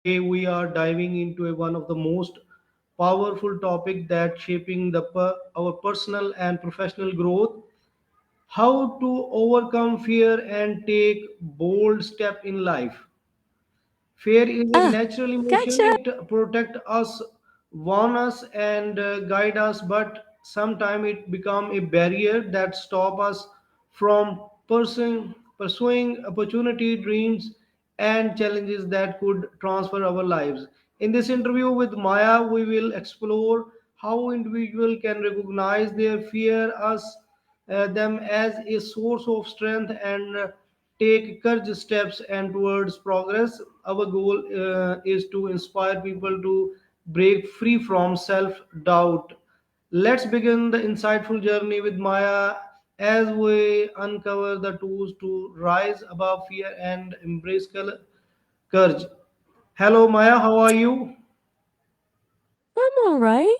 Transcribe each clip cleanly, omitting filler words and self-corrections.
Today we are diving into one of the most powerful topic that shaping our personal and professional growth, how to overcome fear and take bold step in life. Fear is a Ah, natural emotion. gotcha. It protect us, warn us, and guide us. But sometimes it become a barrier that stop us from pursuing opportunity, dreams, and challenges that could transfer our lives. In this interview with Maya, we will explore how individual can recognize their fear, us them as a source of strength and take courage steps and towards progress. Our goal is to inspire people to break free from self doubt. Let's begin the insightful journey with Maya as we uncover the tools to rise above fear and embrace courage. Hello, Maya, how are you? I'm all right.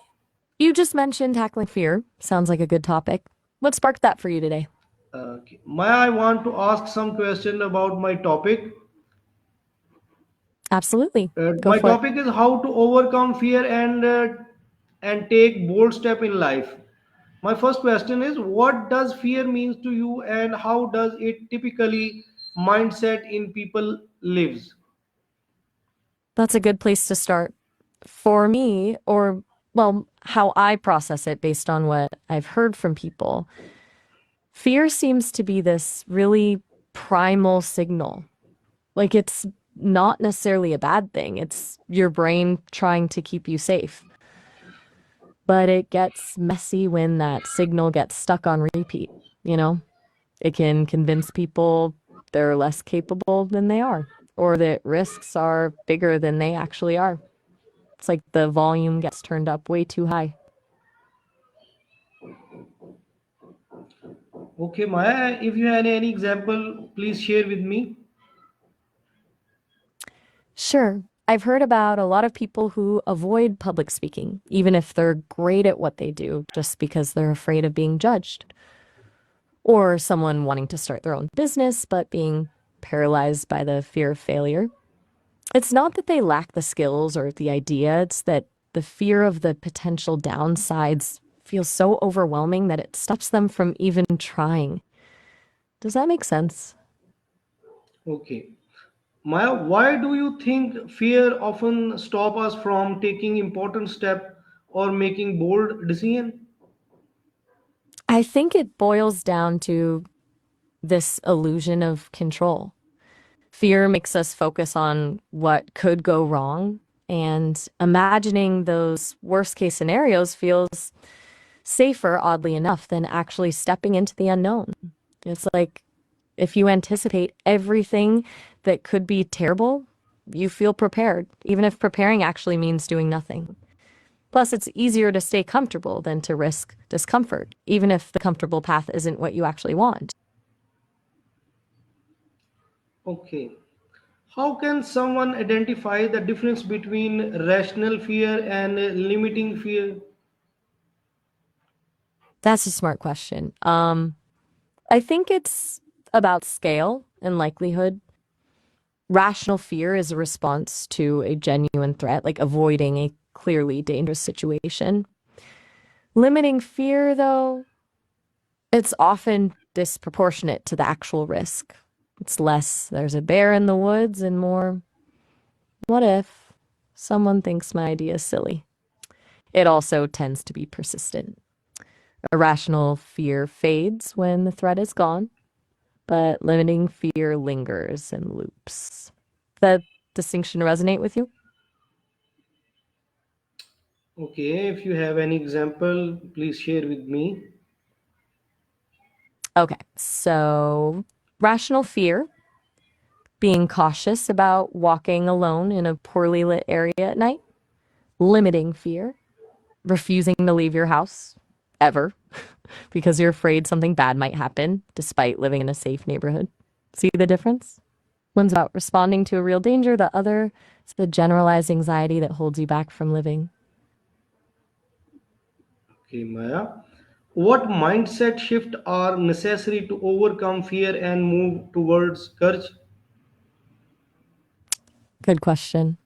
You just mentioned tackling fear. Sounds like a good topic. What sparked that for you today? Okay. Maya, I want to ask some question about my topic. Absolutely. Go My for it. topic is how to overcome fear and take bold step in life. My first question is, what does fear means to you, and how does it typically mindset in people lives? That's a good place to start. For me, or, well, how I process it based on what I've heard from people, fear seems to be this really primal signal. Like it's not necessarily a bad thing, it's your brain trying to keep you safe. But it gets messy when that signal gets stuck on repeat, you know? It can convince people they're less capable than they are, or that risks are bigger than they actually are. It's like the volume gets turned up way too high. Okay, Maya, if you have any example, please share with me. Sure, I've heard about a lot of people who avoid public speaking, even if they're great at what they do, just because they're afraid of being judged. Or someone wanting to start their own business, but being paralyzed by the fear of failure. It's not that they lack the skills or the idea, it's that the fear of the potential downsides feels so overwhelming that it stops them from even trying. Does that make sense? Okay. Maya, why do you think fear often stop us from taking important step or making bold decision? I think it boils down to this illusion of control. Fear makes us focus on what could go wrong, and imagining those worst case scenarios feels safer, oddly enough, than actually stepping into the unknown. It's like if you anticipate everything that could be terrible, you feel prepared, even if preparing actually means doing nothing. Plus, it's easier to stay comfortable than to risk discomfort, even if the comfortable path isn't what you actually want. Okay. How can someone identify the difference between rational fear and limiting fear? That's a smart question. I think it's about scale and likelihood. Rational fear is a response to a genuine threat, like avoiding a clearly dangerous situation. Limiting fear, though, it's often disproportionate to the actual risk. It's less, there's a bear in the woods, and more, what if someone thinks my idea is silly? It also tends to be persistent. Irrational fear fades when the threat is gone, but limiting fear lingers and loops. That distinction resonate with you? Okay, if you have any example, please share with me. Okay, so rational fear, being cautious about walking alone in a poorly lit area at night. Limiting fear, refusing to leave your house ever because you're afraid something bad might happen despite living in a safe neighborhood. See the difference? One's about responding to a real danger, the other is the generalized anxiety that holds you back from living. Okay, Maya. What mindset shift are necessary to overcome fear and move towards courage? Good question.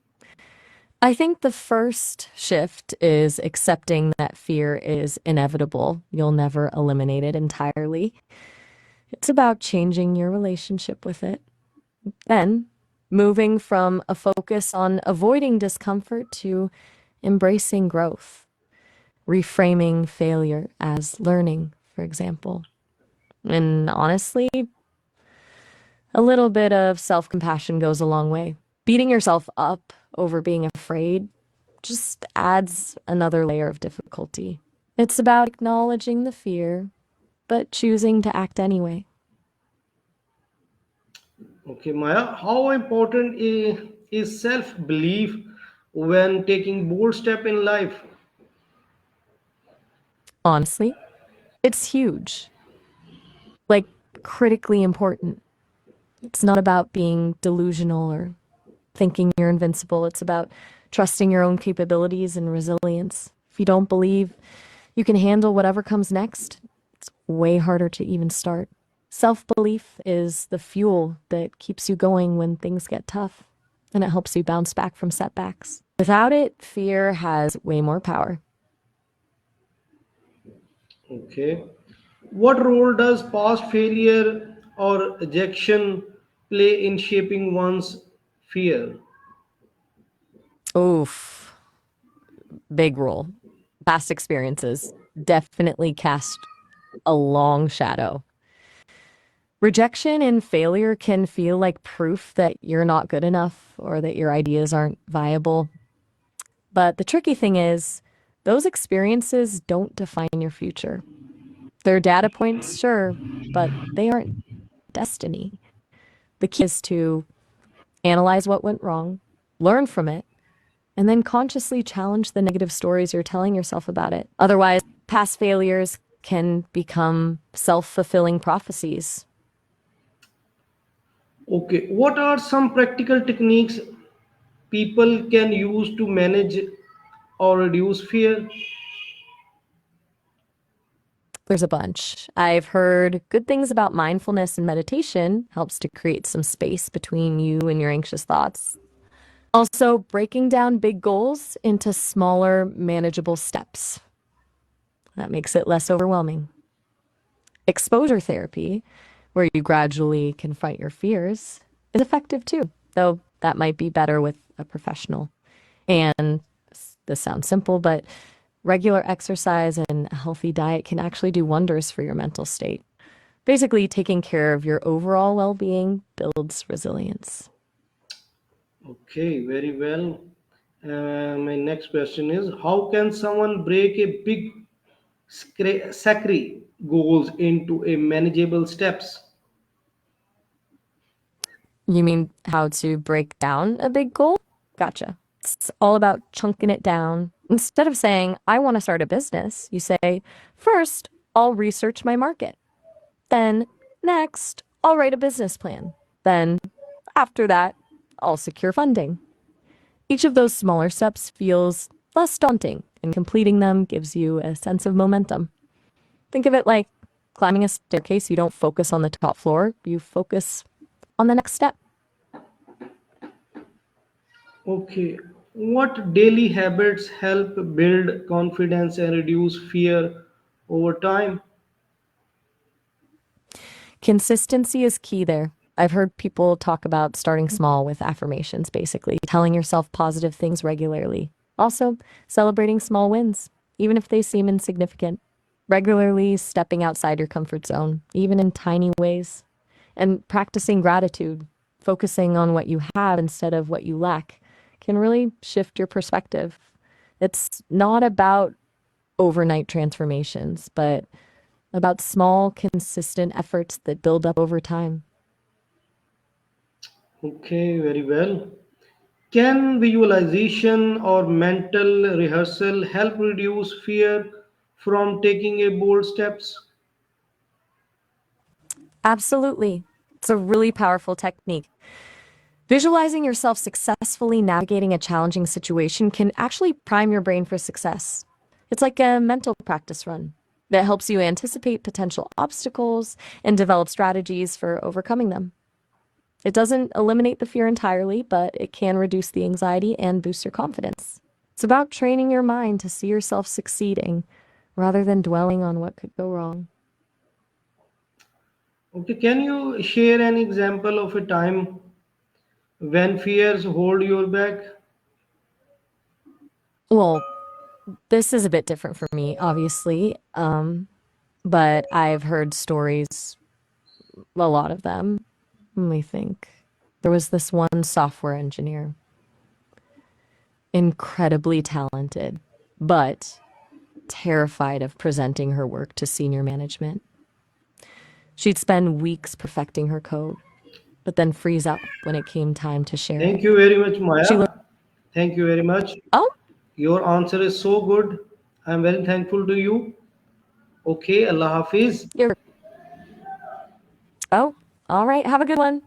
I think the first shift is accepting that fear is inevitable. You'll never eliminate it entirely. It's about changing your relationship with it. Then, moving from a focus on avoiding discomfort to embracing growth, reframing failure as learning, for example. And honestly, a little bit of self compassion goes a long way. Beating yourself up over being afraid just adds another layer of difficulty. It's about acknowledging the fear, but choosing to act anyway. Okay, Maya, how important is self belief when taking bold step in life? Honestly, it's huge, like critically important. It's not about being delusional or thinking you're invincible. It's about trusting your own capabilities and resilience. If you don't believe you can handle whatever comes next, it's way harder to even start. Self belief is the fuel that keeps you going when things get tough, and it helps you bounce back from setbacks. Without it, fear has way more power. Okay. What role does past failure or rejection play in shaping one's fear? Oof, big role. Past experiences definitely cast a long shadow. Rejection and failure can feel like proof that you're not good enough or that your ideas aren't viable. But the tricky thing is, those experiences don't define your future. They're data points, sure, but they aren't destiny. The key is to analyze what went wrong, learn from it, and then consciously challenge the negative stories you're telling yourself about it. Otherwise, past failures can become self fulfilling prophecies. Okay, what are some practical techniques people can use to manage or reduce fear? There's a bunch. I've heard good things about mindfulness and meditation helps to create some space between you and your anxious thoughts. Also, breaking down big goals into smaller, manageable steps. That makes it less overwhelming. Exposure therapy, where you gradually confront your fears, is effective too, though that might be better with a professional. And this sounds simple, but regular exercise and a healthy diet can actually do wonders for your mental state. Basically, taking care of your overall well being builds resilience. Okay, very well. My next question is, how can someone break a big sacred goals into a manageable steps? You mean how to break down a big goal? Gotcha. It's all about chunking it down. Instead of saying, I want to start a business, you say, first, I'll research my market. Then, next, I'll write a business plan. Then, after that, I'll secure funding. Each of those smaller steps feels less daunting, and completing them gives you a sense of momentum. Think of it like climbing a staircase. You don't focus on the top floor, you focus on the next step. Okay, what daily habits help build confidence and reduce fear over time? Consistency is key there. I've heard people talk about starting small with affirmations, basically, telling yourself positive things regularly. Also, celebrating small wins, even if they seem insignificant. Regularly stepping outside your comfort zone, even in tiny ways. And practicing gratitude, focusing on what you have instead of what you lack, can really shift your perspective. It's not about overnight transformations, but about small, consistent efforts that build up over time. Okay, very well. Can visualization or mental rehearsal help reduce fear from taking a bold steps? Absolutely. It's a really powerful technique. Visualizing yourself successfully navigating a challenging situation can actually prime your brain for success. It's like a mental practice run that helps you anticipate potential obstacles and develop strategies for overcoming them. It doesn't eliminate the fear entirely, but it can reduce the anxiety and boost your confidence. It's about training your mind to see yourself succeeding rather than dwelling on what could go wrong. Okay, can you share an example of a time when fears hold you back? Well, this is a bit different for me, obviously, but I've heard stories, a lot of them. Let me think. There was this one software engineer, incredibly talented, but terrified of presenting her work to senior management. She'd spend weeks perfecting her code, but then freeze up when it came time to share Thank it. you very much, She Maya. learned, Thank you very much. oh, Your answer is so good. I'm very thankful to you. Okay, Allah Hafiz. you're, oh, all right, have a good one.